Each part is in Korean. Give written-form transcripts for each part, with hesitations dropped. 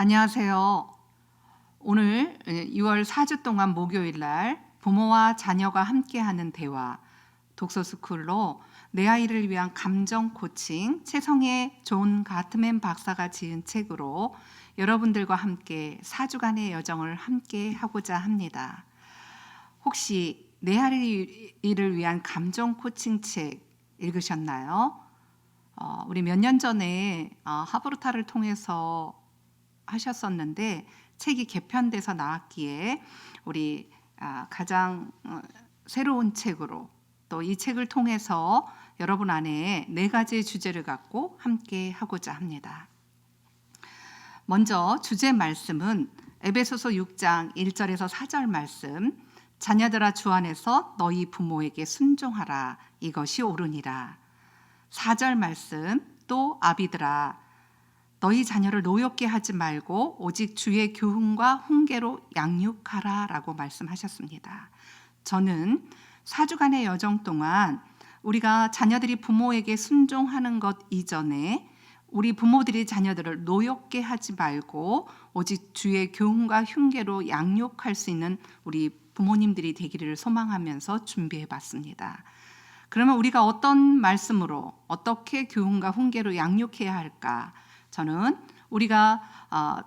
안녕하세요. 오늘 6월 4주 동안 목요일 날 부모와 자녀가 함께하는 대화 독서스쿨로 내 아이를 위한 감정 코칭 최성애 존 가트맨 박사가 지은 책으로 여러분들과 함께 4주간의 여정을 함께 하고자 합니다. 혹시 내 아이를 위한 감정 코칭 책 읽으셨나요? 우리 몇 년 전에 하브르타를 통해서 하셨었는데 책이 개편돼서 나왔기에 우리 가장 새로운 책으로 또 이 책을 통해서 여러분 안에 4가지의 주제를 갖고 함께 하고자 합니다. 먼저 주제 말씀은 에베소서 6장 1절에서 4절 말씀, 자녀들아 주 안에서 너희 부모에게 순종하라, 이것이 옳으니라. 4절 말씀, 또 아비들아 너희 자녀를 노엽게 하지 말고 오직 주의 교훈과 훈계로 양육하라 라고 말씀하셨습니다. 저는 4주간의 여정 동안 우리가 자녀들이 부모에게 순종하는 것 이전에 우리 부모들이 자녀들을 노엽게 하지 말고 오직 주의 교훈과 훈계로 양육할 수 있는 우리 부모님들이 되기를 소망하면서 준비해 봤습니다. 그러면 우리가 어떤 말씀으로 어떻게 교훈과 훈계로 양육해야 할까? 저는 우리가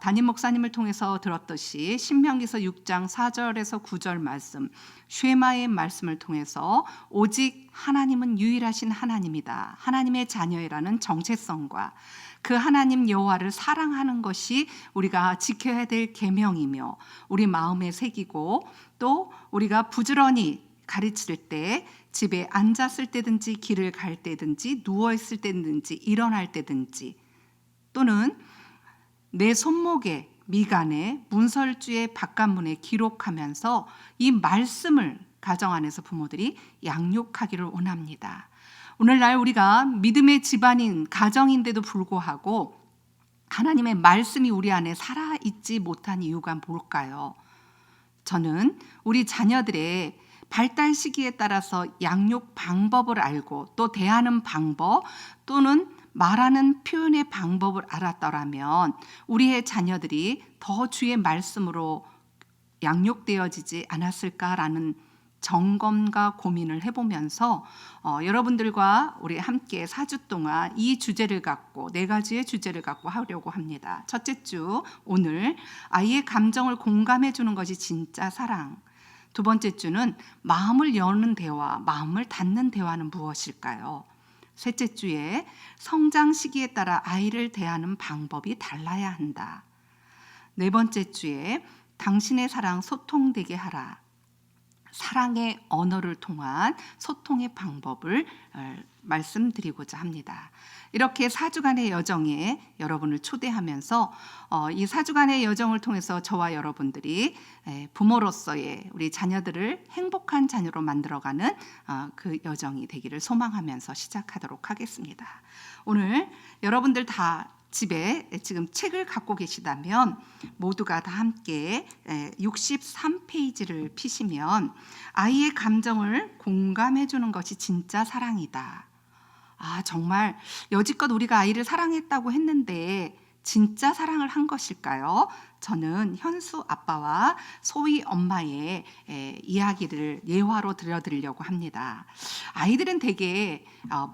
담임 목사님을 통해서 들었듯이 신명기서 6장 4절에서 9절 말씀, 쉐마의 말씀을 통해서 오직 하나님은 유일하신 하나님이다. 하나님의 자녀라는 정체성과 그 하나님 여호와를 사랑하는 것이 우리가 지켜야 될 계명이며 우리 마음에 새기고 또 우리가 부지런히 가르칠 때 집에 앉았을 때든지 길을 갈 때든지 누워있을 때든지 일어날 때든지 또는 내 손목에 미간에 문설주의 바깥문에 기록하면서 이 말씀을 가정 안에서 부모들이 양육하기를 원합니다. 오늘날 우리가 믿음의 집안인 가정인데도 불구하고 하나님의 말씀이 우리 안에 살아있지 못한 이유가 뭘까요? 저는 우리 자녀들의 발달 시기에 따라서 양육 방법을 알고 또 대하는 방법 또는 말하는 표현의 방법을 알았더라면 우리의 자녀들이 더 주의 말씀으로 양육되어지지 않았을까라는 점검과 고민을 해보면서 여러분들과 우리 함께 4주 동안 이 주제를 갖고 4가지의 주제를 갖고 하려고 합니다. 첫째 주 오늘 아이의 감정을 공감해 주는 것이 진짜 사랑. 두 번째 주는 마음을 여는 대화, 마음을 닫는 대화는 무엇일까요? 셋째 주에 성장 시기에 따라 아이를 대하는 방법이 달라야 한다. 네 번째 주에 당신의 사랑 소통되게 하라. 사랑의 언어를 통한 소통의 방법을 말씀드리고자 합니다. 이렇게 4주간의 여정에 여러분을 초대하면서 이 4주간의 여정을 통해서 저와 여러분들이 부모로서의 우리 자녀들을 행복한 자녀로 만들어가는 그 여정이 되기를 소망하면서 시작하도록 하겠습니다. 오늘 여러분들 다 집에 지금 책을 갖고 계시다면 모두가 다 함께 63페이지를 피시면 아이의 감정을 공감해 주는 것이 진짜 사랑이다. 정말 여지껏 우리가 아이를 사랑했다고 했는데 진짜 사랑을 한 것일까요? 저는 현수 아빠와 소희 엄마의 이야기를 예화로 들려드리려고 합니다. 아이들은 대개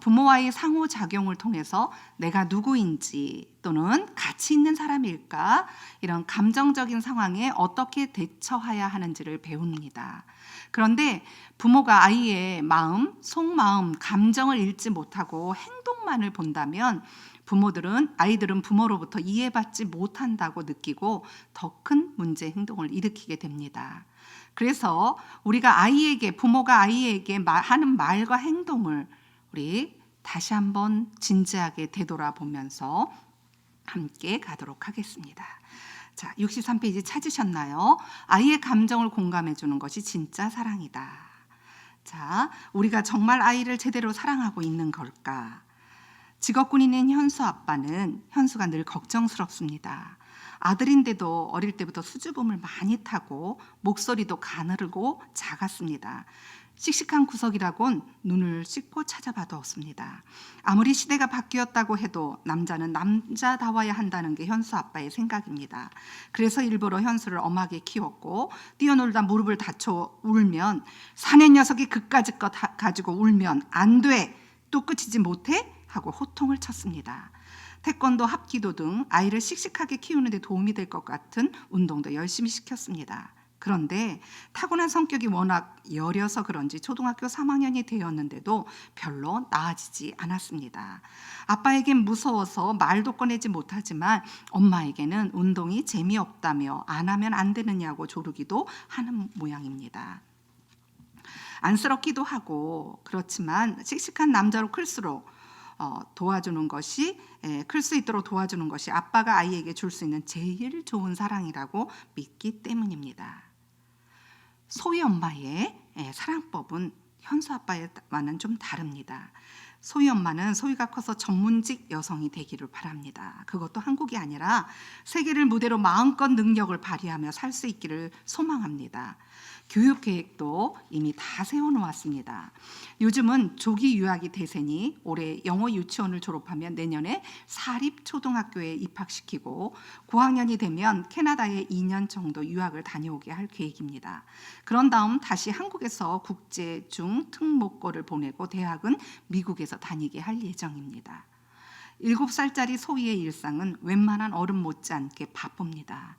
부모와의 상호작용을 통해서 내가 누구인지 또는 가치 있는 사람일까 이런 감정적인 상황에 어떻게 대처해야 하는지를 배웁니다. 그런데 부모가 아이의 마음, 속마음, 감정을 읽지 못하고 행동만을 본다면 아이들은 부모로부터 이해받지 못한다고 느끼고 더 큰 문제 행동을 일으키게 됩니다. 그래서 우리가 부모가 아이에게 하는 말과 행동을 우리 다시 한번 진지하게 되돌아보면서 함께 가도록 하겠습니다. 자, 63페이지 찾으셨나요? 아이의 감정을 공감해 주는 것이 진짜 사랑이다. 자, 우리가 정말 아이를 제대로 사랑하고 있는 걸까? 직업군인인 현수 아빠는 현수가 늘 걱정스럽습니다. 아들인데도 어릴 때부터 수줍음을 많이 타고 목소리도 가늘고 작았습니다. 씩씩한 구석이라곤 눈을 씻고 찾아봐도 없습니다. 아무리 시대가 바뀌었다고 해도 남자는 남자다워야 한다는 게 현수 아빠의 생각입니다. 그래서 일부러 현수를 엄하게 키웠고 뛰어놀다 무릎을 다쳐 울면 사내 녀석이 그까짓 것 가지고 울면 안 돼, 또 끝이지 못해? 하고 호통을 쳤습니다. 태권도, 합기도 등 아이를 씩씩하게 키우는 데 도움이 될 것 같은 운동도 열심히 시켰습니다. 그런데 타고난 성격이 워낙 여려서 그런지 초등학교 3학년이 되었는데도 별로 나아지지 않았습니다. 아빠에겐 무서워서 말도 꺼내지 못하지만 엄마에게는 운동이 재미없다며 안 하면 안 되느냐고 조르기도 하는 모양입니다. 안쓰럽기도 하고 그렇지만 씩씩한 남자로 클수록 도와주는 것이 클 수 있도록 도와주는 것이 아빠가 아이에게 줄 수 있는 제일 좋은 사랑이라고 믿기 때문입니다. 소희 엄마의 사랑법은 현수 아빠와는 좀 다릅니다. 소희 엄마는 소희가 커서 전문직 여성이 되기를 바랍니다. 그것도 한국이 아니라 세계를 무대로 마음껏 능력을 발휘하며 살 수 있기를 소망합니다. 교육 계획도 이미 다 세워놓았습니다. 요즘은 조기 유학이 대세니 올해 영어 유치원을 졸업하면 내년에 사립초등학교에 입학시키고 9학년이 되면 캐나다에 2년 정도 유학을 다녀오게 할 계획입니다. 그런 다음 다시 한국에서 국제 중 특목고를 보내고 대학은 미국에서 다니게 할 예정입니다. 7살짜리 소희의 일상은 웬만한 어른 못지않게 바쁩니다.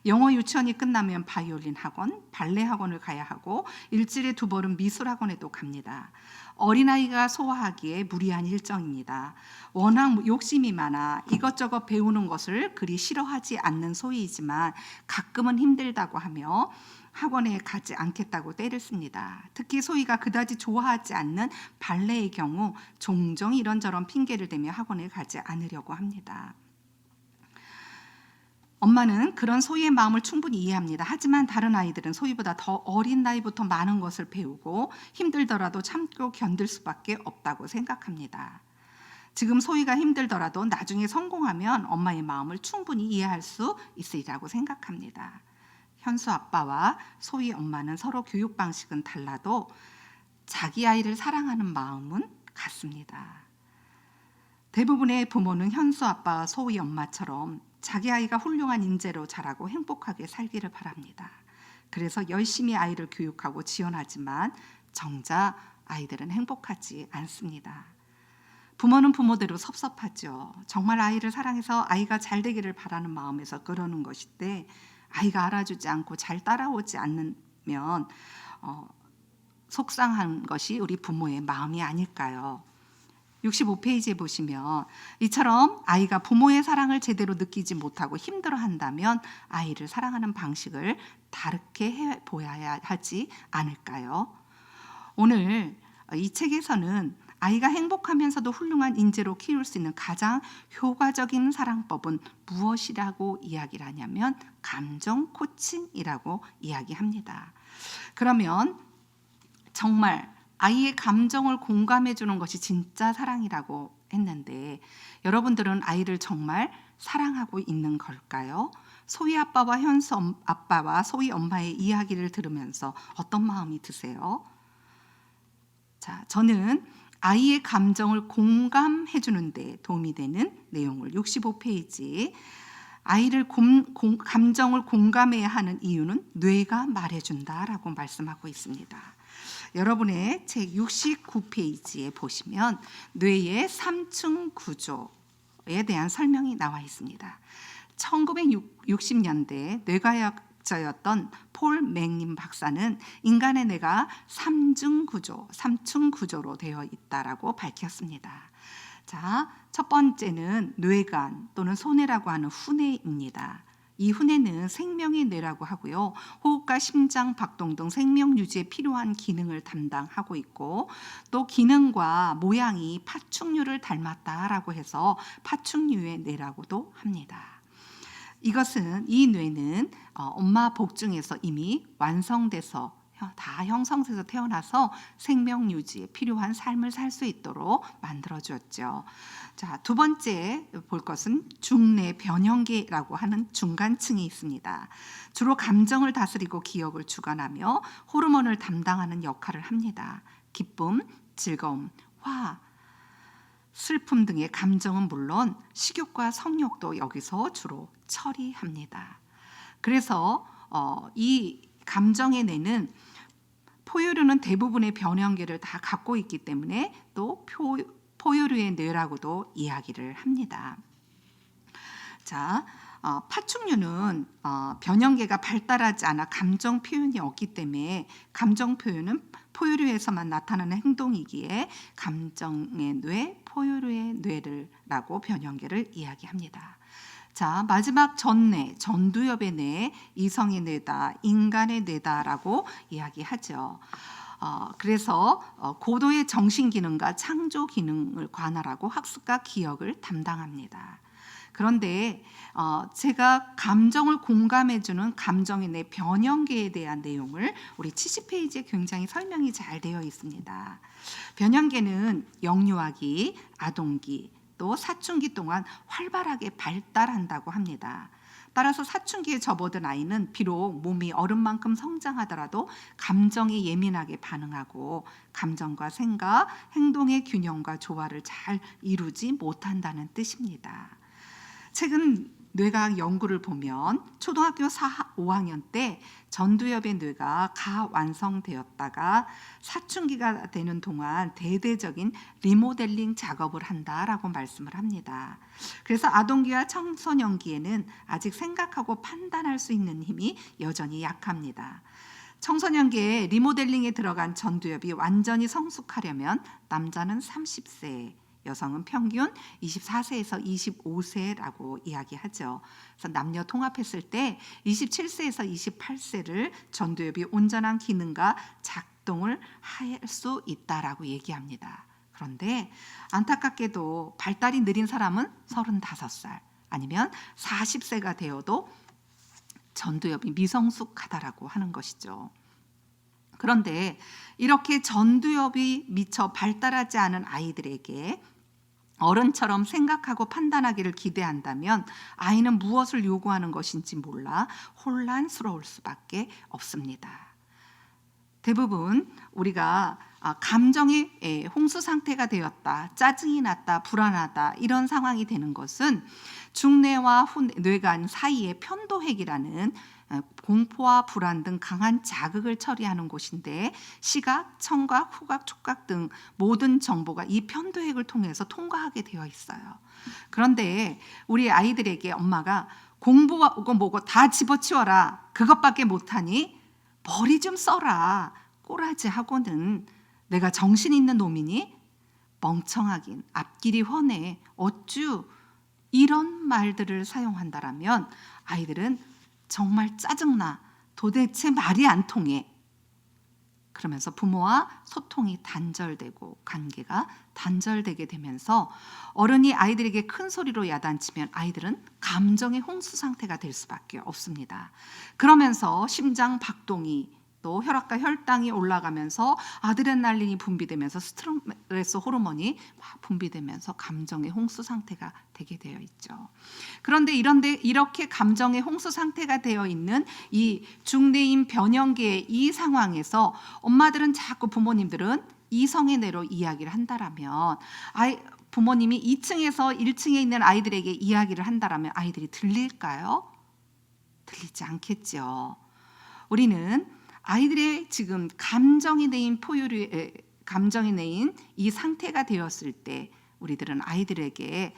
영어 유치원이 끝나면 바이올린 학원, 발레 학원을 가야 하고 일주일에 2번은 미술 학원에도 갑니다. 어린아이가 소화하기에 무리한 일정입니다. 워낙 욕심이 많아 이것저것 배우는 것을 그리 싫어하지 않는 소희이지만 가끔은 힘들다고 하며 학원에 가지 않겠다고 떼를 씁니다. 특히 소희가 그다지 좋아하지 않는 발레의 경우 종종 이런저런 핑계를 대며 학원에 가지 않으려고 합니다. 엄마는 그런 소희의 마음을 충분히 이해합니다. 하지만 다른 아이들은 소희보다 더 어린 나이부터 많은 것을 배우고 힘들더라도 참고 견딜 수밖에 없다고 생각합니다. 지금 소희가 힘들더라도 나중에 성공하면 엄마의 마음을 충분히 이해할 수 있으리라고 생각합니다. 현수 아빠와 소희 엄마는 서로 교육 방식은 달라도 자기 아이를 사랑하는 마음은 같습니다. 대부분의 부모는 현수 아빠와 소희 엄마처럼 자기 아이가 훌륭한 인재로 자라고 행복하게 살기를 바랍니다. 그래서 열심히 아이를 교육하고 지원하지만 정작 아이들은 행복하지 않습니다. 부모는 부모대로 섭섭하죠. 정말 아이를 사랑해서 아이가 잘 되기를 바라는 마음에서 그러는 것인데 아이가 알아주지 않고 잘 따라오지 않으면 속상한 것이 우리 부모의 마음이 아닐까요? 65페이지에 보시면 이처럼 아이가 부모의 사랑을 제대로 느끼지 못하고 힘들어한다면 아이를 사랑하는 방식을 다르게 해보아야 하지 않을까요? 오늘 이 책에서는 아이가 행복하면서도 훌륭한 인재로 키울 수 있는 가장 효과적인 사랑법은 무엇이라고 이야기를 하냐면 감정 코칭이라고 이야기합니다. 그러면 정말 아이의 감정을 공감해 주는 것이 진짜 사랑이라고 했는데 여러분들은 아이를 정말 사랑하고 있는 걸까요? 소희 아빠와 현수 아빠와 소희 엄마의 이야기를 들으면서 어떤 마음이 드세요? 자, 저는 아이의 감정을 공감해 주는데 도움이 되는 내용을 65페이지 아이를 감정을 공감해야 하는 이유는 뇌가 말해준다라고 말씀하고 있습니다. 여러분의 책 69페이지에 보시면 뇌의 3층 구조에 대한 설명이 나와 있습니다. 1960년대 뇌과학자였던 폴 맥님 박사는 인간의 뇌가 3층 구조로 되어 있다라고 밝혔습니다. 자, 첫 번째는 뇌관 또는 소뇌라고 하는 후뇌입니다. 이 후뇌는 생명의 뇌라고 하고요. 호흡과 심장 박동 등 생명 유지에 필요한 기능을 담당하고 있고 또 기능과 모양이 파충류를 닮았다라고 해서 파충류의 뇌라고도 합니다. 이 뇌는 엄마 복중에서 이미 완성돼서 다 형성돼서 태어나서 생명 유지에 필요한 삶을 살 수 있도록 만들어 주었죠. 자, 두 번째 볼 것은 중내 변형계라고 하는 중간층이 있습니다. 주로 감정을 다스리고 기억을 주관하며 호르몬을 담당하는 역할을 합니다. 기쁨, 즐거움, 화, 슬픔 등의 감정은 물론 식욕과 성욕도 여기서 주로 처리합니다. 그래서 이 감정의 뇌는 포유류는 대부분의 변형계를 다 갖고 있기 때문에 또 포유류의 뇌라고도 이야기를 합니다. 자, 파충류는 변형계가 발달하지 않아 감정 표현이 없기 때문에 감정 표현은 포유류에서만 나타나는 행동이기에 감정의 뇌, 포유류의 뇌를라고 변형계를 이야기합니다. 자, 마지막 전뇌, 전두엽의 뇌, 이성의 뇌다, 인간의 뇌다라고 이야기하죠. 그래서 고도의 정신 기능과 창조 기능을 관할하고 학습과 기억을 담당합니다. 그런데 제가 감정을 공감해주는 감정의 뇌 변형계에 대한 내용을 우리 70페이지에 굉장히 설명이 잘 되어 있습니다. 변형계는 영유아기, 아동기, 또 사춘기 동안 활발하게 발달한다고 합니다. 따라서 사춘기에 접어든 아이는 비록 몸이 어른만큼 성장하더라도 감정에 예민하게 반응하고 감정과 생각, 행동의 균형과 조화를 잘 이루지 못한다는 뜻입니다. 최근 뇌과학 연구를 보면 초등학교 4, 5학년 때 전두엽의 뇌가 가완성되었다가 사춘기가 되는 동안 대대적인 리모델링 작업을 한다라고 말씀을 합니다. 그래서 아동기와 청소년기에는 아직 생각하고 판단할 수 있는 힘이 여전히 약합니다. 청소년기에 리모델링에 들어간 전두엽이 완전히 성숙하려면 남자는 30세, 여성은 평균 24세에서 25세라고 이야기하죠. 그래서 남녀 통합했을 때 27세에서 28세를 전두엽이 온전한 기능과 작동을 할 수 있다라고 얘기합니다. 그런데 안타깝게도 발달이 느린 사람은 35살 아니면 40세가 되어도 전두엽이 미성숙하다라고 하는 것이죠. 그런데 이렇게 전두엽이 미처 발달하지 않은 아이들에게 어른처럼 생각하고 판단하기를 기대한다면 아이는 무엇을 요구하는 것인지 몰라 혼란스러울 수밖에 없습니다. 대부분 우리가 감정의 홍수 상태가 되었다, 짜증이 났다, 불안하다 이런 상황이 되는 것은 중뇌와 뇌간 사이에 편도핵이라는 공포와 불안 등 강한 자극을 처리하는 곳인데 시각, 청각, 후각, 촉각 등 모든 정보가 이 편도핵을 통해서 통과하게 되어 있어요. 그런데 우리 아이들에게 엄마가 공부하고 뭐고 다 집어치워라, 그것밖에 못하니 머리 좀 써라, 꼬라지 하고는 내가 정신 있는 놈이니 멍청하긴 앞길이 훤해 어쭈 이런 말들을 사용한다라면 아이들은 정말 짜증나, 도대체 말이 안 통해. 그러면서 부모와 소통이 단절되고 관계가 단절되게 되면서 어른이 아이들에게 큰 소리로 야단치면 아이들은 감정의 홍수 상태가 될 수밖에 없습니다. 그러면서 심장 박동이 또 혈압과 혈당이 올라가면서 아드레날린이 분비되면서 스트레스 호르몬이 분비되면서 감정의 홍수 상태가 되게 되어 있죠. 그런데 이렇게 감정의 홍수 상태가 되어 있는 이 중뇌인 변형계의 이 상황에서 엄마들은 자꾸 부모님들은 이성의 뇌로 이야기를 한다라면 부모님이 2층에서 1층에 있는 아이들에게 이야기를 한다라면 아이들이 들릴까요? 들리지 않겠죠. 우리는 아이들의 지금 감정이 내인 감정이 내인 이 상태가 되었을 때 우리들은 아이들에게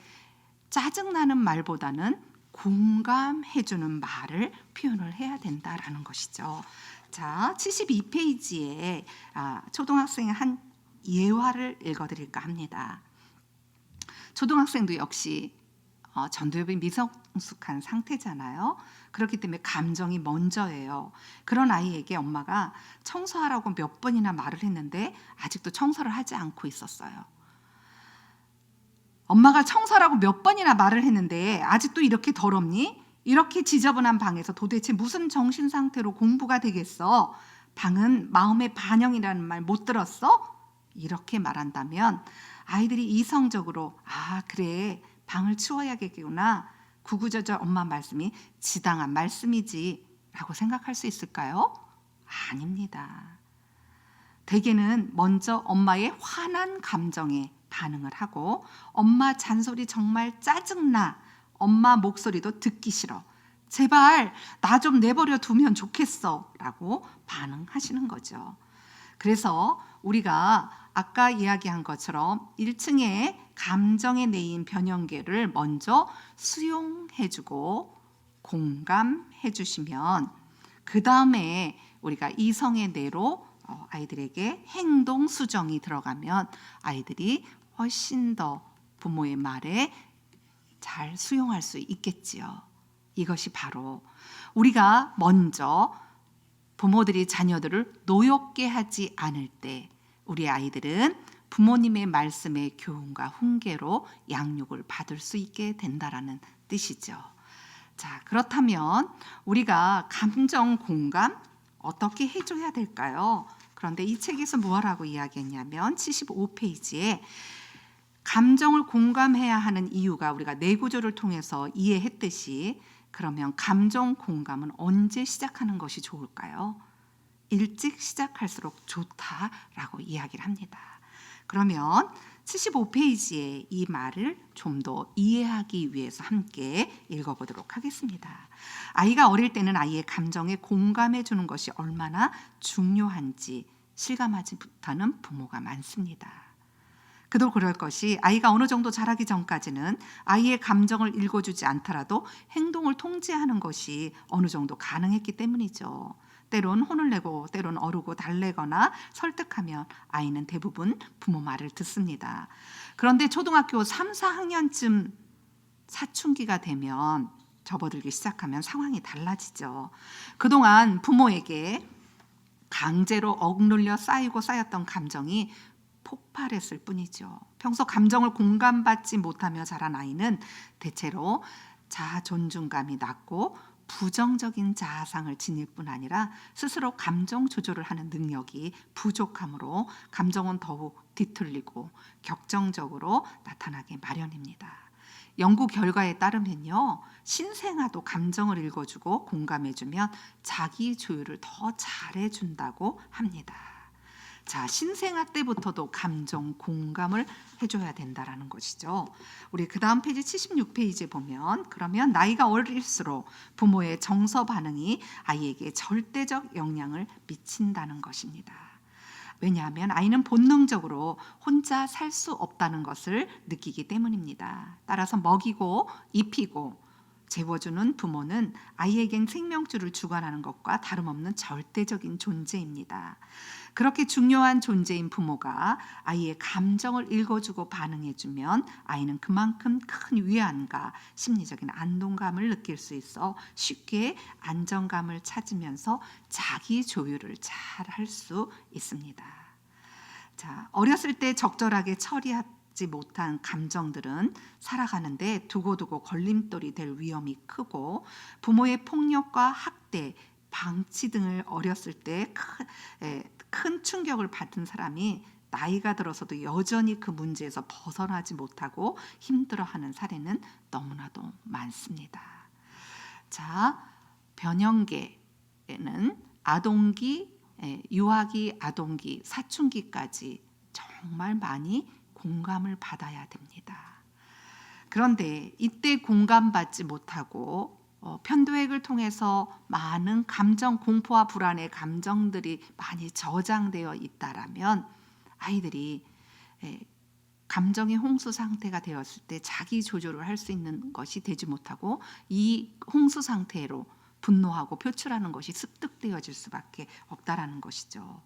짜증나는 말보다는 공감해주는 말을 표현을 해야 된다라는 것이죠. 자, 72페이지에 초등학생의 한 예화를 읽어드릴까 합니다. 초등학생도 역시 전두엽이 미성숙한 상태잖아요. 그렇기 때문에 감정이 먼저예요. 그런 아이에게 엄마가 청소하라고 몇 번이나 말을 했는데 아직도 청소를 하지 않고 있었어요. 엄마가 청소하라고 몇 번이나 말을 했는데 아직도 이렇게 더럽니? 이렇게 지저분한 방에서 도대체 무슨 정신 상태로 공부가 되겠어? 방은 마음의 반영이라는 말 못 들었어? 이렇게 말한다면 아이들이 이성적으로 그래 방을 치워야겠구나. 구구절절 엄마 말씀이 지당한 말씀이지 라고 생각할 수 있을까요? 아닙니다. 대개는 먼저 엄마의 화난 감정에 반응을 하고 엄마 잔소리 정말 짜증나. 엄마 목소리도 듣기 싫어. 제발 나 좀 내버려 두면 좋겠어 라고 반응하시는 거죠. 그래서 우리가 아까 이야기한 것처럼 1층에 감정에 내인 변형계를 먼저 수용해주고 공감해주시면 그 다음에 우리가 이성의 뇌로 아이들에게 행동 수정이 들어가면 아이들이 훨씬 더 부모의 말에 잘 수용할 수 있겠지요. 이것이 바로 우리가 먼저 부모들이 자녀들을 노엽게 하지 않을 때 우리 아이들은 부모님의 말씀의 교훈과 훈계로 양육을 받을 수 있게 된다라는 뜻이죠. 자, 그렇다면 우리가 감정 공감 어떻게 해줘야 될까요? 그런데 이 책에서 뭐라고 이야기했냐면 75페이지에 감정을 공감해야 하는 이유가 우리가 뇌구조를 통해서 이해했듯이 그러면 감정 공감은 언제 시작하는 것이 좋을까요? 일찍 시작할수록 좋다라고 이야기를 합니다. 그러면 75페이지에 이 말을 좀 더 이해하기 위해서 함께 읽어보도록 하겠습니다. 아이가 어릴 때는 아이의 감정에 공감해 주는 것이 얼마나 중요한지 실감하지 못하는 부모가 많습니다. 그도 그럴 것이 아이가 어느 정도 자라기 전까지는 아이의 감정을 읽어주지 않더라도 행동을 통제하는 것이 어느 정도 가능했기 때문이죠. 때론 혼을 내고 때론 어르고 달래거나 설득하면 아이는 대부분 부모 말을 듣습니다. 그런데 초등학교 3, 4학년쯤 사춘기가 되면 접어들기 시작하면 상황이 달라지죠. 그동안 부모에게 강제로 억눌려 쌓였던 감정이 폭발했을 뿐이죠. 평소 감정을 공감받지 못하며 자란 아이는 대체로 자아 존중감이 낮고 부정적인 자아상을 지닐 뿐 아니라 스스로 감정 조절을 하는 능력이 부족하므로 감정은 더욱 뒤틀리고 격정적으로 나타나게 마련입니다. 연구 결과에 따르면요, 신생아도 감정을 읽어주고 공감해주면 자기 조율을 더 잘해준다고 합니다. 자, 신생아 때부터도 감정 공감을 해줘야 된다라는 것이죠. 우리 그 다음 페이지 76페이지에 보면 그러면 나이가 어릴수록 부모의 정서 반응이 아이에게 절대적 영향을 미친다는 것입니다. 왜냐하면 아이는 본능적으로 혼자 살 수 없다는 것을 느끼기 때문입니다. 따라서 먹이고 입히고 재워주는 부모는 아이에겐 생명줄을 주관하는 것과 다름없는 절대적인 존재입니다. 그렇게 중요한 존재인 부모가 아이의 감정을 읽어주고 반응해주면 아이는 그만큼 큰 위안과 심리적인 안동감을 느낄 수 있어 쉽게 안정감을 찾으면서 자기 조율을 잘 할 수 있습니다. 자, 어렸을 때 적절하게 처리하지 못한 감정들은 살아가는데 두고두고 걸림돌이 될 위험이 크고 부모의 폭력과 학대, 방치 등을 어렸을 때 큰 충격을 받은 사람이 나이가 들어서도 여전히 그 문제에서 벗어나지 못하고 힘들어하는 사례는 너무나도 많습니다. 자, 변형계에는 아동기, 유아기, 아동기, 사춘기까지 정말 많이 공감을 받아야 됩니다. 그런데 이때 공감받지 못하고 편도액을 통해서 많은 감정, 공포와 불안의 감정들이 많이 저장되어 있다라면 아이들이 감정의 홍수 상태가 되었을 때 자기 조절을 할 수 있는 것이 되지 못하고 이 홍수 상태로 분노하고 표출하는 것이 습득되어질 수밖에 없다라는 것이죠.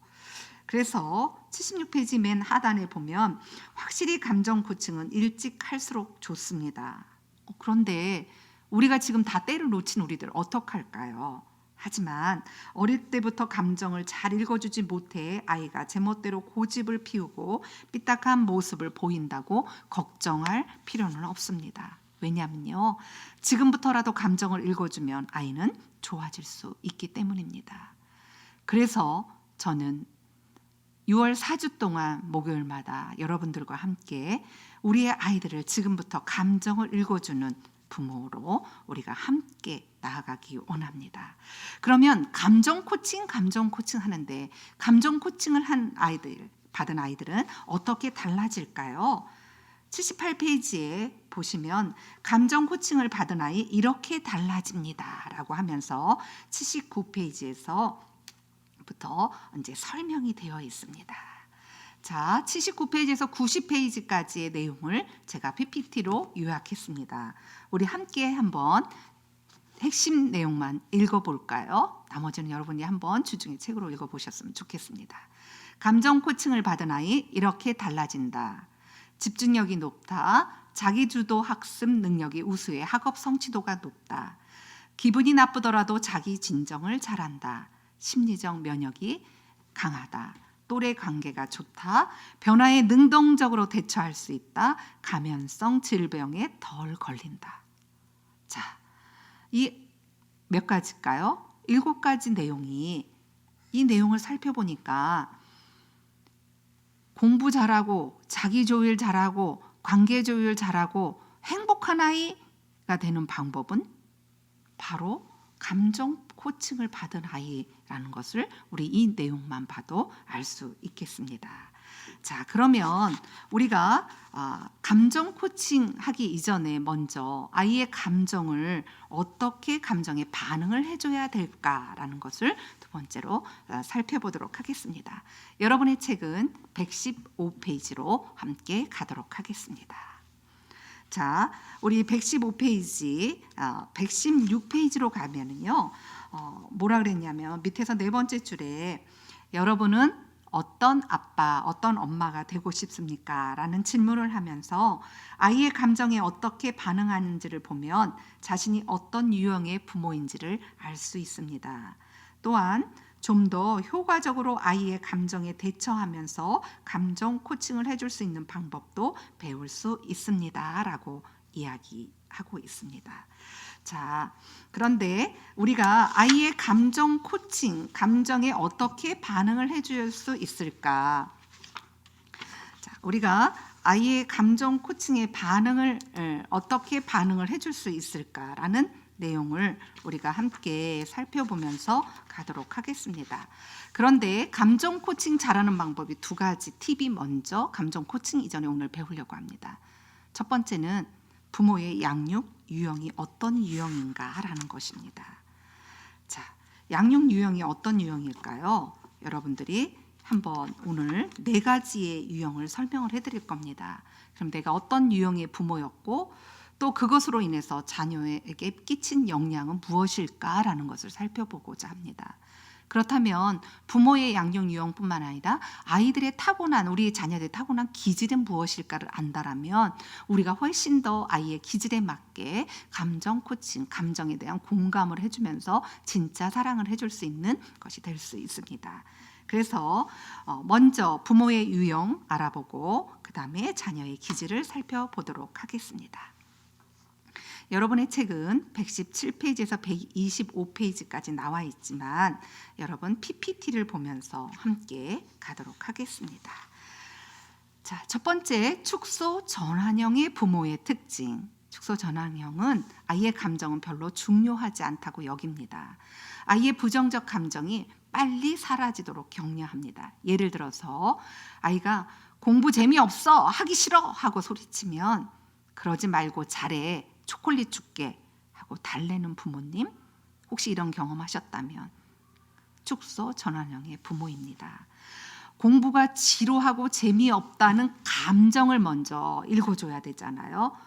그래서 76페이지 맨 하단에 보면 확실히 감정 고증은 일찍 할수록 좋습니다. 그런데 우리가 지금 다 때를 놓친 우리들 어떡할까요? 하지만 어릴 때부터 감정을 잘 읽어주지 못해 아이가 제멋대로 고집을 피우고 삐딱한 모습을 보인다고 걱정할 필요는 없습니다. 왜냐하면요, 지금부터라도 감정을 읽어주면 아이는 좋아질 수 있기 때문입니다. 그래서 저는 6월 4주 동안 목요일마다 여러분들과 함께 우리의 아이들을 지금부터 감정을 읽어주는 부모로 우리가 함께 나아가기 원합니다. 그러면 감정 코칭 하는데 감정 코칭을 받은 아이들은 어떻게 달라질까요? 78페이지에 보시면 감정 코칭을 받은 아이 이렇게 달라집니다 라고 하면서 79페이지에서 부터 이제 설명이 되어 있습니다. 자, 79페이지에서 90페이지까지의 내용을 제가 PPT로 요약했습니다. 우리 함께 한번 핵심 내용만 읽어볼까요? 나머지는 여러분이 한번 주중에 책으로 읽어보셨으면 좋겠습니다. 감정 코칭을 받은 아이 이렇게 달라진다. 집중력이 높다. 자기주도 학습 능력이 우수해. 학업 성취도가 높다. 기분이 나쁘더라도 자기 진정을 잘한다. 심리적 면역이 강하다. 또래 관계가 좋다. 변화에 능동적으로 대처할 수 있다. 감염성 질병에 덜 걸린다. 자, 이 몇 가지일까요? 7가지 내용이 이 내용을 살펴보니까 공부 잘하고 자기 조율 잘하고 관계 조율 잘하고 행복한 아이가 되는 방법은 바로 감정 코칭을 받은 아이라는 것을 우리 이 내용만 봐도 알 수 있겠습니다. 자, 그러면 우리가 감정 코칭 하기 이전에 먼저 아이의 감정을 어떻게 감정에 반응을 해줘야 될까라는 것을 두 번째로 살펴보도록 하겠습니다. 여러분의 책은 115페이지로 함께 가도록 하겠습니다. 자, 우리 115페이지, 116페이지로 가면은요, 뭐라 그랬냐면 밑에서 네 번째 줄에 여러분은 어떤 아빠, 어떤 엄마가 되고 싶습니까? 라는 질문을 하면서 아이의 감정에 어떻게 반응하는지를 보면 자신이 어떤 유형의 부모인지를 알 수 있습니다. 또한 좀 더 효과적으로 아이의 감정에 대처하면서 감정 코칭을 해줄 수 있는 방법도 배울 수 있습니다. 라고 이야기하고 있습니다. 자, 그런데 우리가 아이의 감정 코칭, 감정에 어떻게 반응을 해줄 수 있을까? 자, 우리가 아이의 감정 코칭에 어떻게 반응을 해줄 수 있을까라는 내용을 우리가 함께 살펴보면서 가도록 하겠습니다. 그런데 감정 코칭 잘하는 방법이 2가지 팁이 먼저 감정 코칭 이전에 오늘 배우려고 합니다. 첫 번째는 부모의 양육 유형이 어떤 유형인가라는 것입니다. 자, 양육 유형이 어떤 유형일까요? 여러분들이 한번 오늘 4가지의 유형을 설명을 해드릴 겁니다. 그럼 내가 어떤 유형의 부모였고 또 그것으로 인해서 자녀에게 끼친 영향은 무엇일까라는 것을 살펴보고자 합니다. 그렇다면 부모의 양육 유형뿐만 아니라 아이들의 타고난 우리 자녀들의 타고난 기질은 무엇일까를 안다라면 우리가 훨씬 더 아이의 기질에 맞게 감정 코칭, 감정에 대한 공감을 해주면서 진짜 사랑을 해줄 수 있는 것이 될 수 있습니다. 그래서 먼저 부모의 유형 알아보고 그 다음에 자녀의 기질을 살펴보도록 하겠습니다. 여러분의 책은 117페이지에서 125페이지까지 나와 있지만 여러분 PPT를 보면서 함께 가도록 하겠습니다. 자, 첫 번째 축소 전환형의 부모의 특징. 축소 전환형은 아이의 감정은 별로 중요하지 않다고 여깁니다. 아이의 부정적 감정이 빨리 사라지도록 격려합니다. 예를 들어서 아이가 공부 재미없어, 하기 싫어 하고 소리치면 그러지 말고 잘해, 초콜릿 줄게 하고 달래는 부모님, 혹시 이런 경험하셨다면 축소 전환형의 부모입니다. 공부가 지루하고 재미없다는 감정을 먼저 읽어줘야 되잖아요.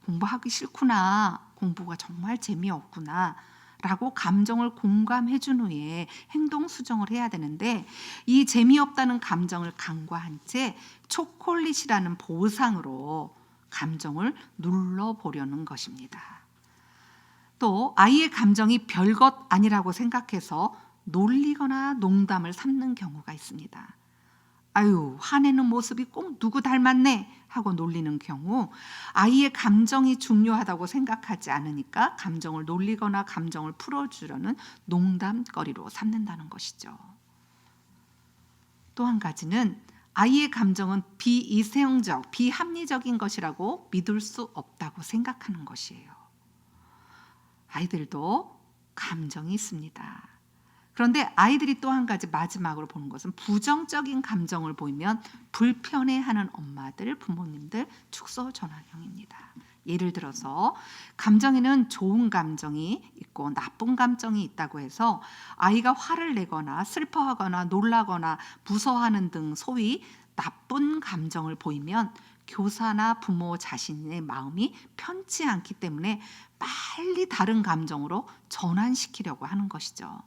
공부하기 싫구나, 공부가 정말 재미없구나 라고 감정을 공감해 준 후에 행동 수정을 해야 되는데 이 재미없다는 감정을 간과한 채 초콜릿이라는 보상으로 감정을 눌러보려는 것입니다. 또 아이의 감정이 별것 아니라고 생각해서 놀리거나 농담을 삼는 경우가 있습니다. 아유, 화내는 모습이 꼭 누구 닮았네 하고 놀리는 경우 아이의 감정이 중요하다고 생각하지 않으니까 감정을 놀리거나 감정을 풀어주려는 농담거리로 삼는다는 것이죠. 또 한 가지는 아이의 감정은 비이성적, 비합리적인 것이라고 믿을 수 없다고 생각하는 것이에요. 아이들도 감정이 있습니다. 그런데 아이들이 또 한 가지 마지막으로 보는 것은 부정적인 감정을 보이면 불편해하는 엄마들, 부모님들 축소 전환형입니다. 예를 들어서 감정에는 좋은 감정이 있고 나쁜 감정이 있다고 해서 아이가 화를 내거나 슬퍼하거나 놀라거나 무서워하는 등 소위 나쁜 감정을 보이면 교사나 부모 자신의 마음이 편치 않기 때문에 빨리 다른 감정으로 전환시키려고 하는 것이죠.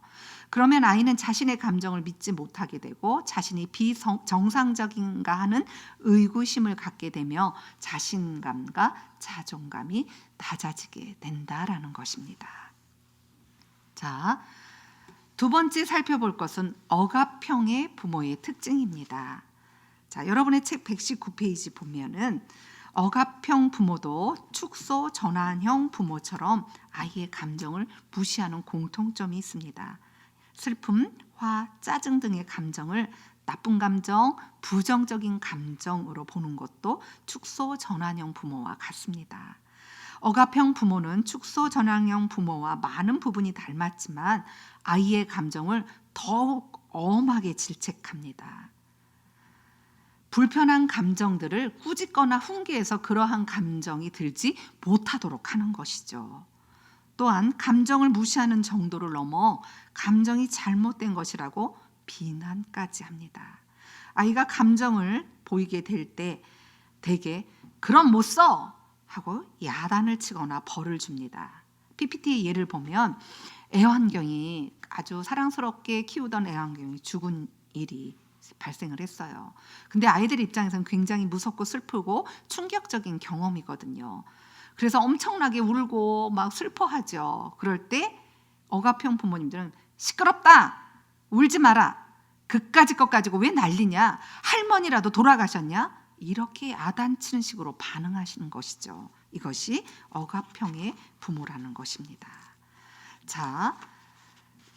그러면 아이는 자신의 감정을 믿지 못하게 되고 자신이 비정상적인가 하는 의구심을 갖게 되며 자신감과 자존감이 낮아지게 된다라는 것입니다. 자, 두 번째 살펴볼 것은 억압형의 부모의 특징입니다. 자, 여러분의 책 119페이지 보면은 억압형 부모도 축소 전환형 부모처럼 아이의 감정을 무시하는 공통점이 있습니다. 슬픔, 화, 짜증 등의 감정을 나쁜 감정, 부정적인 감정으로 보는 것도 축소 전환형 부모와 같습니다. 억압형 부모는 축소 전환형 부모와 많은 부분이 닮았지만 아이의 감정을 더욱 엄하게 질책합니다. 불편한 감정들을 꾸짖거나 훈계해서 그러한 감정이 들지 못하도록 하는 것이죠. 또한 감정을 무시하는 정도를 넘어 감정이 잘못된 것이라고 비난까지 합니다. 아이가 감정을 보이게 될 때 대개 그럼 못 써! 하고 야단을 치거나 벌을 줍니다. PPT의 예를 보면 애완경이 아주 사랑스럽게 키우던 애완경이 죽은 일이 발생을 했어요. 근데 아이들 입장에서는 굉장히 무섭고 슬프고 충격적인 경험이거든요. 그래서 엄청나게 울고 막 슬퍼하죠. 그럴 때 억압형 부모님들은 시끄럽다! 울지 마라! 그까짓 것 가지고 왜 난리냐? 할머니라도 돌아가셨냐? 이렇게 야단치는 식으로 반응하시는 것이죠. 이것이 억압형의 부모라는 것입니다. 자,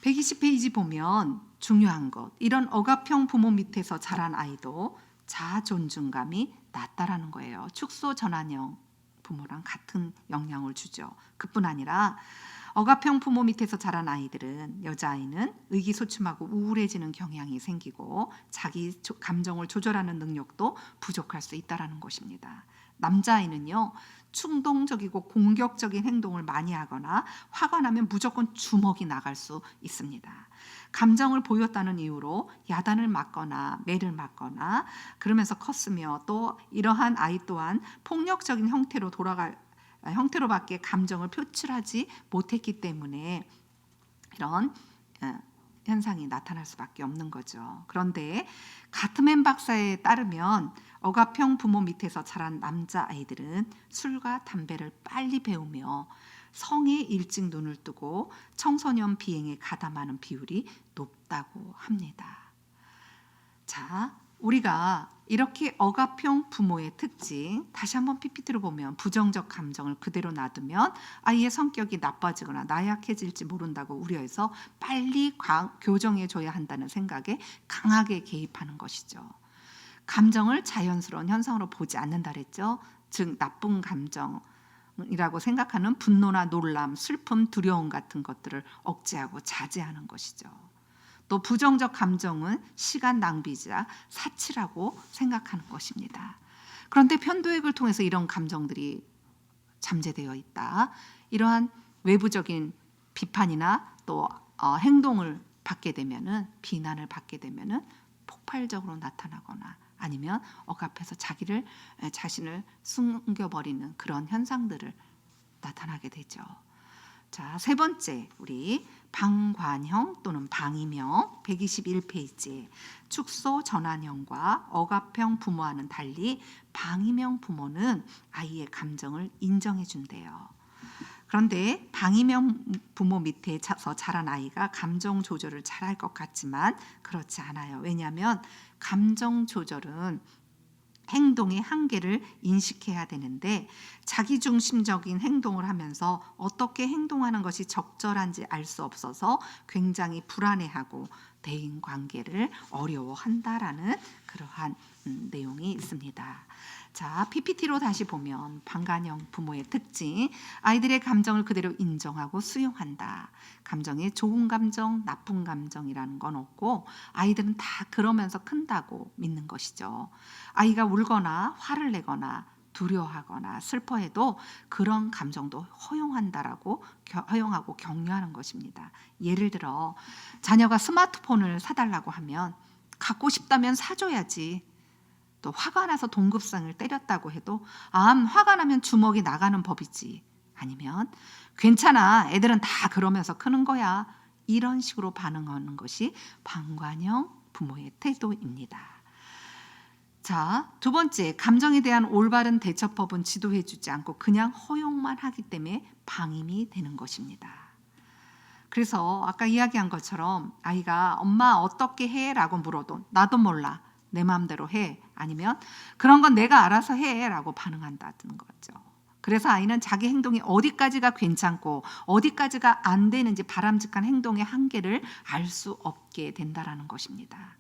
120페이지 보면 중요한 것, 이런 억압형 부모 밑에서 자란 아이도 자존중감이 낮다라는 거예요. 축소 전환형 부모랑 같은 영향을 주죠. 그뿐 아니라 억압형 부모 밑에서 자란 아이들은, 여자아이는 의기소침하고 우울해지는 경향이 생기고 자기 감정을 조절하는 능력도 부족할 수 있다는 것입니다. 남자아이는요, 충동적이고 공격적인 행동을 많이 하거나 화가 나면 무조건 주먹이 나갈 수 있습니다. 감정을 보였다는 이유로 야단을 맞거나 매를 맞거나 그러면서 컸으며, 또 이러한 아이 또한 폭력적인 형태로밖에 감정을 표출하지 못했기 때문에 이런 현상이 나타날 수밖에 없는 거죠. 그런데 가트맨 박사에 따르면 억압형 부모 밑에서 자란 남자아이들은 술과 담배를 빨리 배우며 성에 일찍 눈을 뜨고 청소년 비행에 가담하는 비율이 높다고 합니다. 자, 우리가 이렇게 억압형 부모의 특징, 다시 한번 PPT로 보면 부정적 감정을 그대로 놔두면 아이의 성격이 나빠지거나 나약해질지 모른다고 우려해서 빨리 교정해줘야 한다는 생각에 강하게 개입하는 것이죠. 감정을 자연스러운 현상으로 보지 않는다 그랬죠. 즉 나쁜 감정이라고 생각하는 분노나 놀람, 슬픔, 두려움 같은 것들을 억제하고 자제하는 것이죠. 또 부정적 감정은 시간 낭비자, 사치라고 생각하는 것입니다. 그런데 편도액을 통해서 이런 감정들이 잠재되어 있다. 이러한 외부적인 비판이나 또 행동을 받게 되면은, 비난을 받게 되면은 폭발적으로 나타나거나 아니면 억압해서 자신을 숨겨버리는 그런 현상들을 나타나게 되죠. 자, 세 번째, 우리 방관형 또는 방임형 121페이지, 축소 전환형과 억압형 부모와는 달리 방임형 부모는 아이의 감정을 인정해 준대요. 그런데 방임형 부모 밑에서 자란 아이가 감정 조절을 잘할 것 같지만 그렇지 않아요. 왜냐하면 감정 조절은 행동의 한계를 인식해야 되는데 자기중심적인 행동을 하면서 어떻게 행동하는 것이 적절한지 알 수 없어서 굉장히 불안해하고 대인 관계를 어려워한다라는 그러한 내용이 있습니다. 자, PPT로 다시 보면 방관형 부모의 특징, 아이들의 감정을 그대로 인정하고 수용한다. 감정에 좋은 감정, 나쁜 감정이라는 건 없고 아이들은 다 그러면서 큰다고 믿는 것이죠. 아이가 울거나 화를 내거나 두려워하거나 슬퍼해도 그런 감정도 허용하고 격려하는 것입니다. 예를 들어 자녀가 스마트폰을 사달라고 하면 갖고 싶다면 사줘야지. 또 화가 나서 동급상을 때렸다고 해도 화가 나면 주먹이 나가는 법이지. 아니면 괜찮아, 애들은 다 그러면서 크는 거야. 이런 식으로 반응하는 것이 방관형 부모의 태도입니다. 자, 두 번째, 감정에 대한 올바른 대처법은 지도해주지 않고 그냥 허용만 하기 때문에 방임이 되는 것입니다. 그래서 아까 이야기한 것처럼 아이가 엄마 어떻게 해? 라고 물어도 나도 몰라. 내 마음대로 해. 아니면 그런 건 내가 알아서 해. 라고 반응한다는 거죠. 그래서 아이는 자기 행동이 어디까지가 괜찮고 어디까지가 안 되는지 바람직한 행동의 한계를 알 수 없게 된다는 것입니다.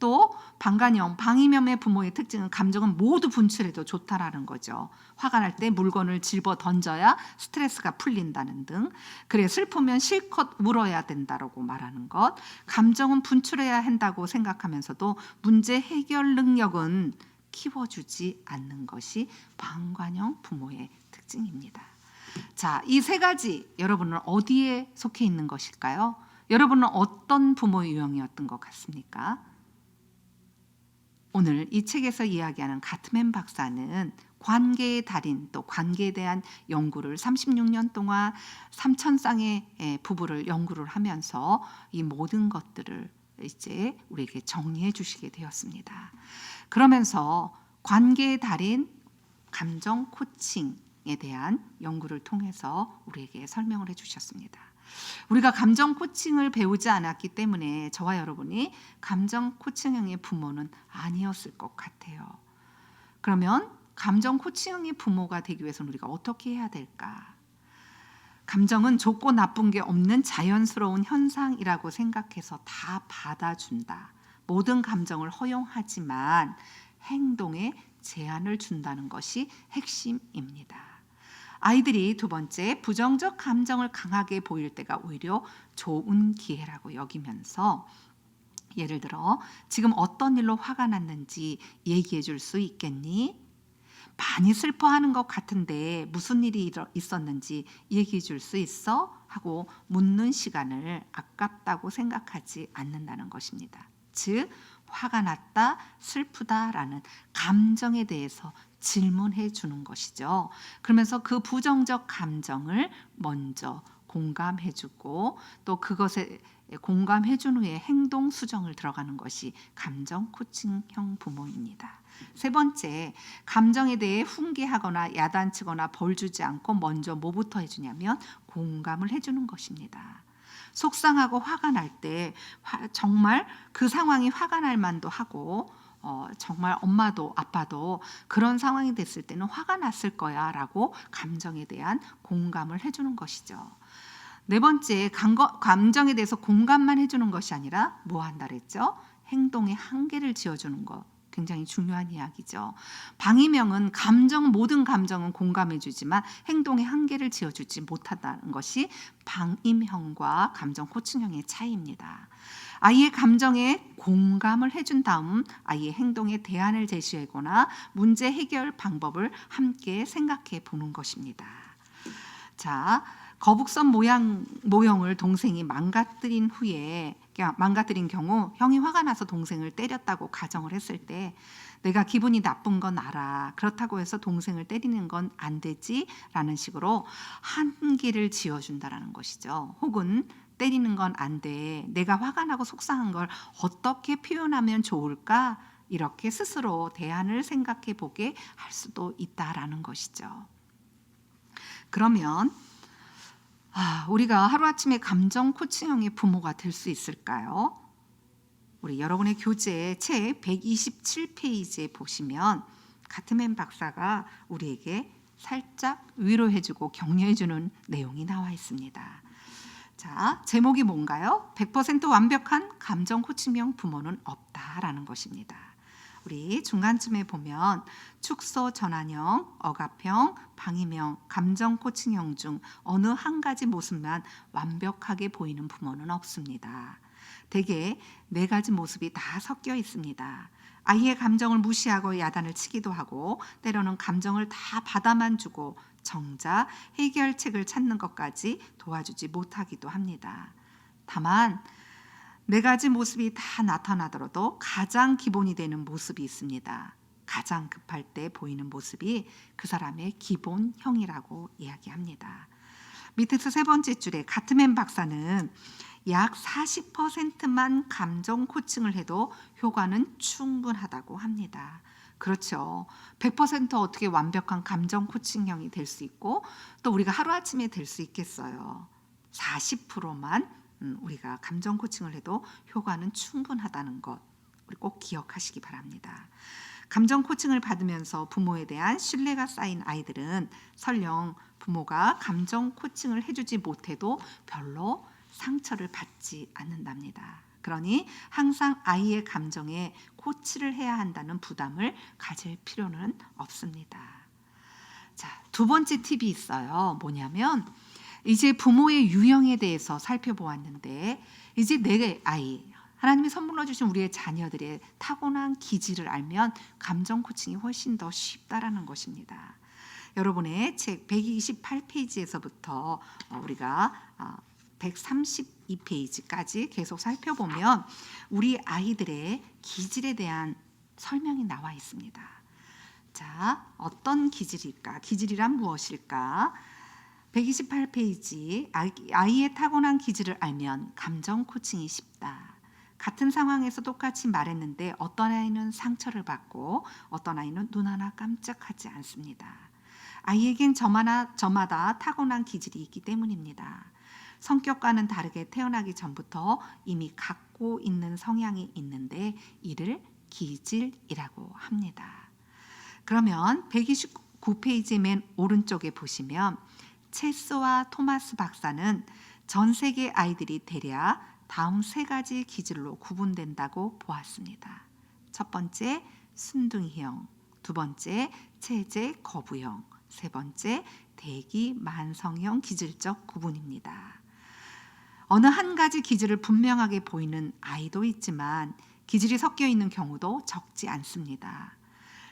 또 방관형, 방임형의 부모의 특징은 감정은 모두 분출해도 좋다라는 거죠. 화가 날 때 물건을 집어 던져야 스트레스가 풀린다는 등, 그래 슬프면 실컷 울어야 된다라고 말하는 것, 감정은 분출해야 한다고 생각하면서도 문제 해결 능력은 키워주지 않는 것이 방관형 부모의 특징입니다. 자, 이 세 가지 여러분은 어디에 속해 있는 것일까요? 여러분은 어떤 부모 유형이었던 것 같습니까? 오늘 이 책에서 이야기하는 가트맨 박사는 관계의 달인, 또 관계에 대한 연구를 36년 동안 3,000쌍의 부부를 연구를 하면서 이 모든 것들을 이제 우리에게 정리해 주시게 되었습니다. 그러면서 관계의 달인 감정 코칭에 대한 연구를 통해서 우리에게 설명을 해 주셨습니다. 우리가 감정 코칭을 배우지 않았기 때문에 저와 여러분이 감정 코칭형의 부모는 아니었을 것 같아요. 그러면 감정 코칭형의 부모가 되기 위해서는 우리가 어떻게 해야 될까? 감정은 좋고 나쁜 게 없는 자연스러운 현상이라고 생각해서 다 받아준다. 모든 감정을 허용하지만 행동에 제한을 준다는 것이 핵심입니다. 아이들이 두 번째, 부정적 감정을 강하게 보일 때가 오히려 좋은 기회라고 여기면서 예를 들어 지금 어떤 일로 화가 났는지 얘기해 줄 수 있겠니? 많이 슬퍼하는 것 같은데 무슨 일이 있었는지 얘기해 줄 수 있어? 하고 묻는 시간을 아깝다고 생각하지 않는다는 것입니다. 즉 화가 났다, 슬프다라는 감정에 대해서 질문해 주는 것이죠. 그러면서 그 부정적 감정을 먼저 공감해 주고 또 그것에 공감해 준 후에 행동 수정을 들어가는 것이 감정 코칭형 부모입니다. 세 번째, 감정에 대해 훈계하거나 야단치거나 벌 주지 않고 먼저 뭐부터 해주냐면 공감을 해주는 것입니다. 속상하고 화가 날 때 정말 그 상황이 화가 날 만도 하고 정말 엄마도 아빠도 그런 상황이 됐을 때는 화가 났을 거야 라고 감정에 대한 공감을 해주는 것이죠. 네 번째, 감정에 대해서 공감만 해주는 것이 아니라 뭐 한다 그랬죠? 행동의 한계를 지어주는 것. 굉장히 중요한 이야기죠. 방임형은 모든 감정은 공감해주지만 행동의 한계를 지어주지 못한다는 것이 방임형과 감정 코칭형의 차이입니다. 아이의 감정에 공감을 해준 다음 아이의 행동에 대안을 제시하거나 문제 해결 방법을 함께 생각해 보는 것입니다. 자, 거북선 모형을 동생이 망가뜨린 경우 형이 화가 나서 동생을 때렸다고 가정을 했을 때 내가 기분이 나쁜 건 알아. 그렇다고 해서 동생을 때리는 건 안 되지 라는 식으로 한계를 지어준다는 것이죠. 혹은 때리는 건 안 돼. 내가 화가 나고 속상한 걸 어떻게 표현하면 좋을까? 이렇게 스스로 대안을 생각해 보게 할 수도 있다라는 것이죠. 그러면 우리가 하루아침에 감정 코칭형의 부모가 될 수 있을까요? 우리 여러분의 교재 책 127페이지에 보시면 가트맨 박사가 우리에게 살짝 위로해주고 격려해주는 내용이 나와 있습니다. 자, 제목이 뭔가요? 100% 완벽한 감정 코칭형 부모는 없다라는 것입니다. 우리 중간쯤에 보면 축소 전환형, 억압형, 방임형, 감정 코칭형 중 어느 한 가지 모습만 완벽하게 보이는 부모는 없습니다. 대개 네 가지 모습이 다 섞여 있습니다. 아이의 감정을 무시하고 야단을 치기도 하고 때로는 감정을 다 받아만 주고 정작 해결책을 찾는 것까지 도와주지 못하기도 합니다. 다만 네 가지 모습이 다 나타나더라도 가장 기본이 되는 모습이 있습니다. 가장 급할 때 보이는 모습이 그 사람의 기본형이라고 이야기합니다. 밑에서 세 번째 줄에 가트맨 박사는 약 40%만 감정 코칭을 해도 효과는 충분하다고 합니다. 그렇죠. 100% 어떻게 완벽한 감정 코칭형이 될 수 있고 또 우리가 하루아침에 될 수 있겠어요. 40%만 우리가 감정 코칭을 해도 효과는 충분하다는 것 우리 꼭 기억하시기 바랍니다. 감정 코칭을 받으면서 부모에 대한 신뢰가 쌓인 아이들은 설령 부모가 감정 코칭을 해주지 못해도 별로 상처를 받지 않는답니다. 그러니 항상 아이의 감정에 코치를 해야 한다는 부담을 가질 필요는 없습니다. 자, 두 번째 팁이 있어요. 뭐냐면 이제 부모의 유형에 대해서 살펴보았는데 이제 내 아이, 하나님이 선물로 주신 우리의 자녀들의 타고난 기질을 알면 감정 코칭이 훨씬 더 쉽다라는 것입니다. 여러분의 책 128페이지에서부터 우리가 132페이지까지 계속 살펴보면 우리 아이들의 기질에 대한 설명이 나와 있습니다. 자, 어떤 기질일까? 기질이란 무엇일까? 128페이지 아이의 타고난 기질을 알면 감정 코칭이 쉽다. 같은 상황에서 똑같이 말했는데 어떤 아이는 상처를 받고 어떤 아이는 눈 하나 깜짝하지 않습니다. 아이에겐 저마다 타고난 기질이 있기 때문입니다. 성격과는 다르게 태어나기 전부터 이미 갖고 있는 성향이 있는데 이를 기질이라고 합니다. 그러면 129페이지 맨 오른쪽에 보시면 체스와 토마스 박사는 전 세계 아이들이 대략 다음 세 가지 기질로 구분된다고 보았습니다. 첫 번째, 순둥이형, 두 번째, 체제 거부형, 세 번째, 대기 만성형 기질적 구분입니다. 어느 한 가지 기질을 분명하게 보이는 아이도 있지만 기질이 섞여 있는 경우도 적지 않습니다.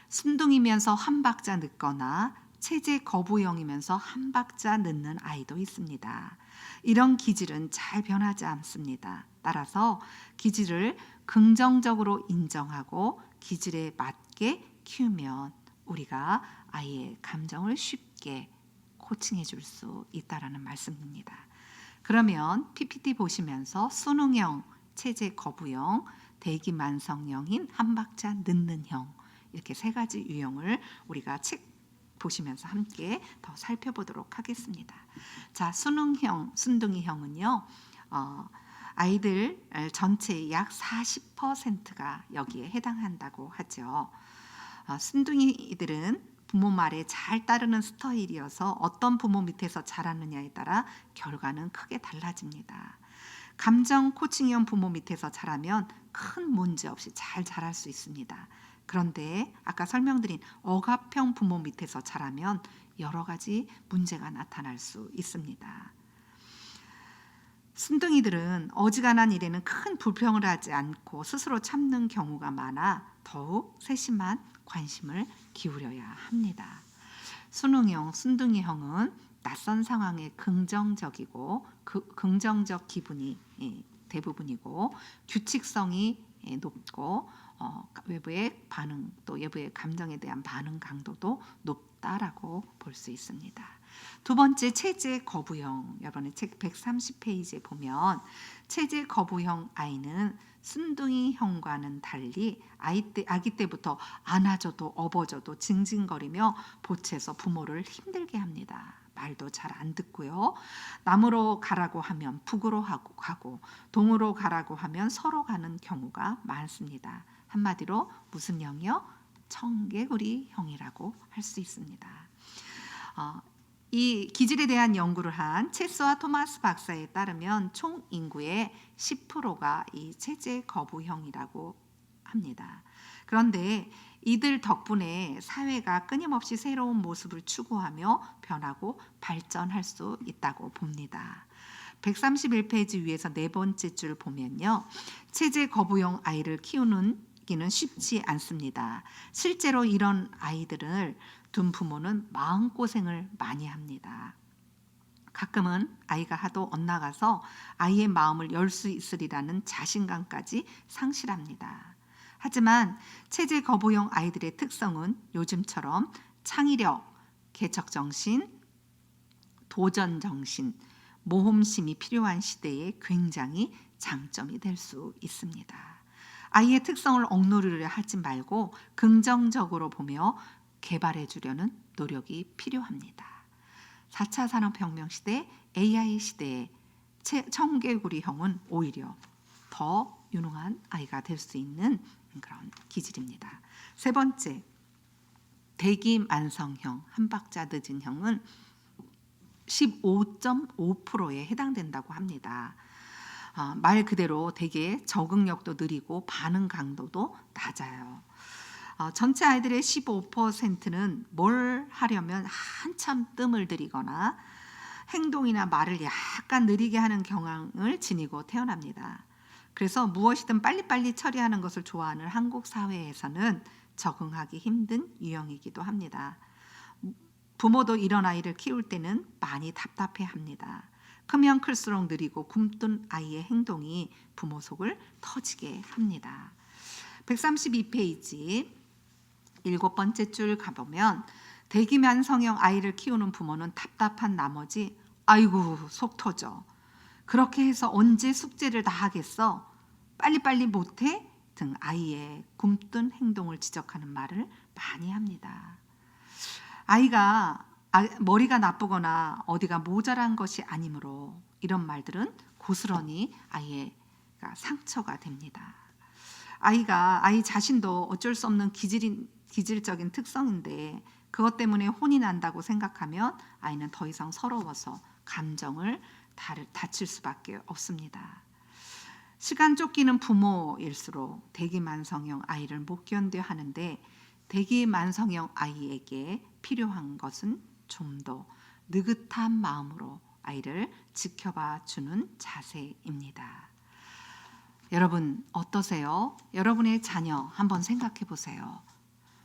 순둥이면서 한 박자 늦거나 체제 거부형이면서 한 박자 늦는 아이도 있습니다. 이런 기질은 잘 변하지 않습니다. 따라서 기질을 긍정적으로 인정하고 기질에 맞게 키우면 우리가 아이의 감정을 쉽게 코칭해 줄 수 있다라는 말씀입니다. 그러면 PPT 보시면서 수능형, 체제 거부형, 대기 만성형인 한 박자 늦는 형 이렇게 세 가지 유형을 우리가 책 보시면서 함께 더 살펴보도록 하겠습니다. 자, 수능형, 순둥이형은요. 아이들 전체의 약 40%가 여기에 해당한다고 하죠. 순둥이들은 부모 말에 잘 따르는 스타일이어서 어떤 부모 밑에서 자라느냐에 따라 결과는 크게 달라집니다. 감정 코칭형 부모 밑에서 자라면 큰 문제 없이 잘 자랄 수 있습니다. 그런데 아까 설명드린 억압형 부모 밑에서 자라면 여러 가지 문제가 나타날 수 있습니다. 순둥이들은 어지간한 일에는 큰 불평을 하지 않고 스스로 참는 경우가 많아 더욱 세심한 관심을 기울여야 합니다. 수능형, 순둥이형은 낯선 상황에 긍정적이고 긍정적 기분이 대부분이고 규칙성이 높고 외부의 반응 또 외부의 감정에 대한 반응 강도도 높다라고 볼 수 있습니다. 두 번째 체제 거부형 여러분의 책 130페이지에 보면 체제 거부형 아이는 순둥이형과는 달리 아기 때부터 안아줘도 업어줘도 징징거리며 보채서 부모를 힘들게 합니다. 말도 잘 안 듣고요. 남으로 가라고 하면 북으로 가고 동으로 가라고 하면 서로 가는 경우가 많습니다. 한마디로 무슨 형이요? 청개구리형이라고 할 수 있습니다. 이 기질에 대한 연구를 한 체스와 토마스 박사에 따르면 총 인구의 10%가 이 체제 거부형이라고 합니다. 그런데 이들 덕분에 사회가 끊임없이 새로운 모습을 추구하며 변하고 발전할 수 있다고 봅니다. 131페이지 위에서 네 번째 줄 보면요. 체제 거부형 아이를 키우는 기는 쉽지 않습니다. 실제로 이런 아이들을 둔 부모는 마음고생을 많이 합니다. 가끔은 아이가 하도 엇나가서 아이의 마음을 열 수 있으리라는 자신감까지 상실합니다. 하지만 체제 거부형 아이들의 특성은 요즘처럼 창의력, 개척정신, 도전정신, 모험심이 필요한 시대에 굉장히 장점이 될 수 있습니다. 아이의 특성을 억누르려 하지 말고 긍정적으로 보며 개발해 주려는 노력이 필요합니다. 4차 산업혁명 시대, AI 시대에 청개구리형은 오히려 더 유능한 아이가 될 수 있는 그런 기질입니다. 세 번째, 대기만성형, 한 박자 늦은 형은 15.5%에 해당된다고 합니다. 말 그대로 되게 적응력도 느리고 반응 강도도 낮아요. 전체 아이들의 15%는 뭘 하려면 한참 뜸을 들이거나 행동이나 말을 약간 느리게 하는 경향을 지니고 태어납니다. 그래서 무엇이든 빨리빨리 처리하는 것을 좋아하는 한국 사회에서는 적응하기 힘든 유형이기도 합니다. 부모도 이런 아이를 키울 때는 많이 답답해합니다. 크면 클수록 느리고 굼뜬 아이의 행동이 부모 속을 터지게 합니다. 132페이지 7번째 줄 가보면 대기만성형 아이를 키우는 부모는 답답한 나머지 아이고 속 터져. 그렇게 해서 언제 숙제를 다 하겠어? 빨리빨리 못해? 등 아이의 굼뜬 행동을 지적하는 말을 많이 합니다. 아이가 머리가 나쁘거나 어디가 모자란 것이 아니므로 이런 말들은 고스란히 아이가 상처가 됩니다. 아이 자신도 어쩔 수 없는 기질적인 특성인데 그것 때문에 혼이 난다고 생각하면 아이는 더 이상 서러워서 감정을 다칠 수밖에 없습니다. 시간 쫓기는 부모일수록 대기만성형 아이를 못 견뎌 하는데 대기만성형 아이에게 필요한 것은 좀 더 느긋한 마음으로 아이를 지켜봐 주는 자세입니다. 여러분 어떠세요? 여러분의 자녀 한번 생각해 보세요.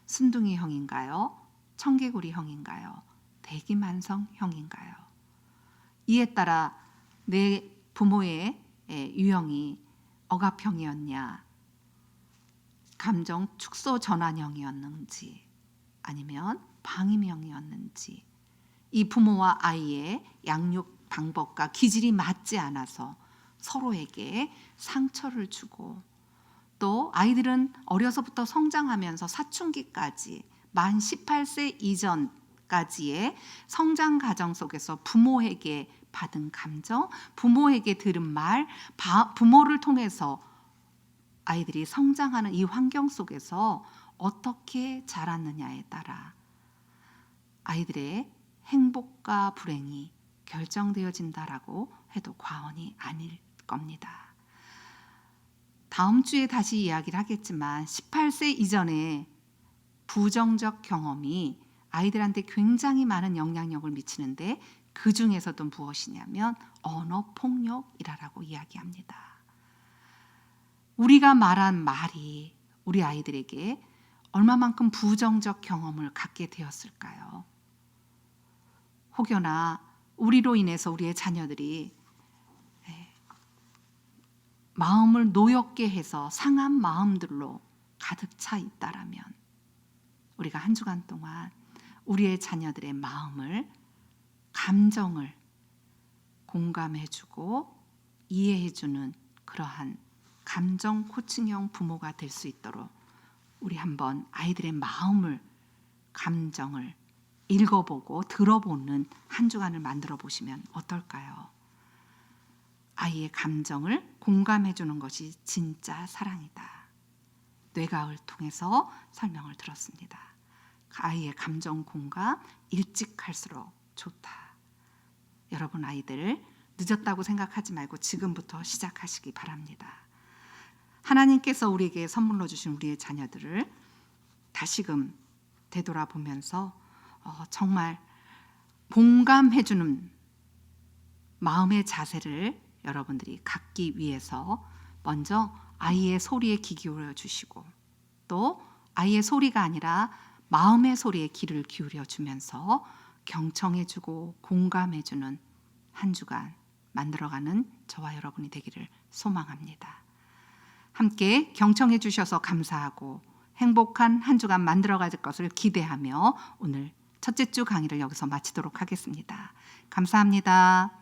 순둥이형인가요? 청개구리형인가요? 대기만성형인가요? 이에 따라 내 부모의 유형이 억압형이었냐, 감정 축소 전환형이었는지 아니면 방임형이었는지, 이 부모와 아이의 양육 방법과 기질이 맞지 않아서 서로에게 상처를 주고, 또 아이들은 어려서부터 성장하면서 사춘기까지 만 18세 이전까지의 성장 과정 속에서 부모에게 받은 감정, 부모에게 들은 말, 부모를 통해서 아이들이 성장하는 이 환경 속에서 어떻게 자랐느냐에 따라 아이들의 행복과 불행이 결정되어진다라고 해도 과언이 아닐 겁니다. 다음 주에 다시 이야기를 하겠지만 18세 이전에 부정적 경험이 아이들한테 굉장히 많은 영향력을 미치는데 그 중에서도 무엇이냐면 언어폭력이라고 이야기합니다. 우리가 말한 말이 우리 아이들에게 얼마만큼 부정적 경험을 갖게 되었을까요? 혹여나 우리로 인해서 우리의 자녀들이 마음을 노엽게 해서 상한 마음들로 가득 차 있다라면 우리가 한 주간 동안 우리의 자녀들의 마음을, 감정을 공감해주고 이해해주는 그러한 감정 코칭형 부모가 될 수 있도록 우리 한번 아이들의 마음을, 감정을 읽어보고 들어보는 한 주간을 만들어 보시면 어떨까요? 아이의 감정을 공감해주는 것이 진짜 사랑이다. 뇌과학을 통해서 설명을 들었습니다. 아이의 감정 공감 일찍 할수록 좋다. 여러분 아이들 늦었다고 생각하지 말고 지금부터 시작하시기 바랍니다. 하나님께서 우리에게 선물로 주신 우리의 자녀들을 다시금 되돌아보면서 정말 봉감해주는 마음의 자세를 여러분들이 갖기 위해서 먼저 아이의 소리에 귀 기울여 주시고 또 아이의 소리가 아니라 마음의 소리에 귀를 기울여 주면서 경청해주고 공감해주는 한 주간 만들어가는 저와 여러분이 되기를 소망합니다. 함께 경청해 주셔서 감사하고 행복한 한 주간 만들어갈 것을 기대하며 오늘 첫째 주 강의를 여기서 마치도록 하겠습니다. 감사합니다.